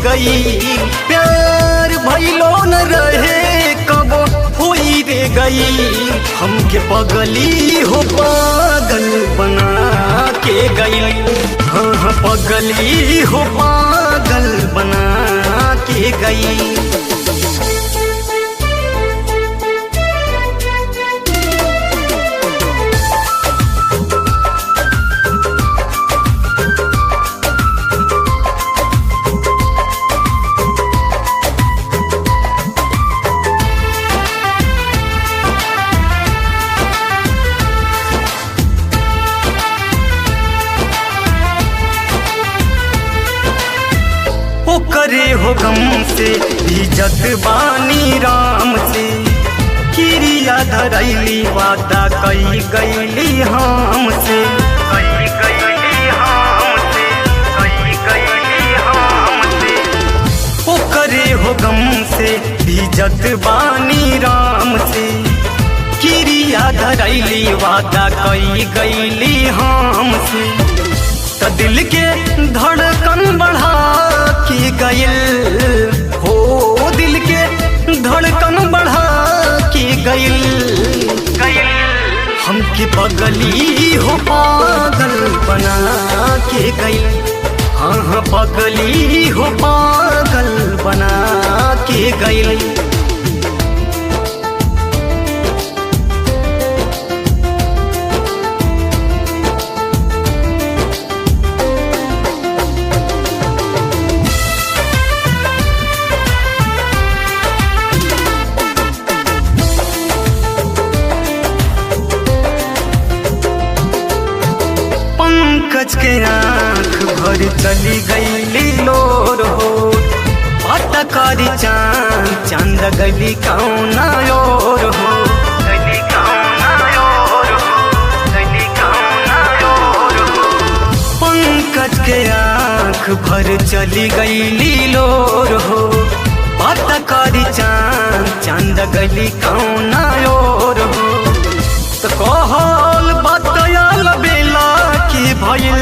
गई, प्यार भइलो न रहे कब होई रे गई। हमके पगली हो पागल बना के गई, हाँ पगली हो पागल बना के गई। करे हो गम से इज्जत बानी राम से, किरिया धरैली वादा कई गईली हमसे, कई गईली हमसे, कई गईली हमसे। ओ करे हो गम से इज्जत बानी राम से, किरिया धरैली वादा कई गईली हमसे। त दिल के धड़कन बढ़ा के गइल हो, दिल के धड़कन बढ़ा के गइल। हमके पगली हो पागल बना के गइल, हाँ पगली हो पागल बना के गइल। पंकज के आँख भर चली गईली लोर हो, पता करी चांद चांद गली कौना योर हो, गली कौना योर हो, गली कौना योर हो। पंकज के आँख भर चली गईली लोर हो, पता करी चांद चांद गली कौना योर हो। तो कहल बतयल बेला की भइल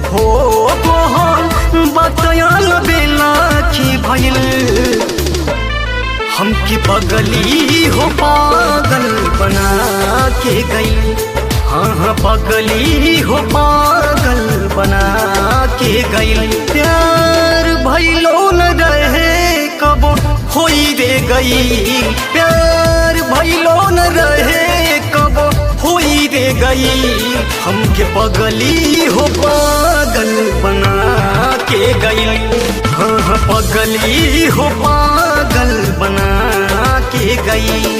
हो, कहल बतयल बेला की भइल। हमकी पगली हो पागल बना के गई, हाँ पगली हो पागल बना के गई। प्यार भइलो न रहे कब होई रे गई, प्यार भइलो न रहे कब होई रे गई। हमके पगली हो पागल बना के गई, हाँ पगली हो पागल बना के गई।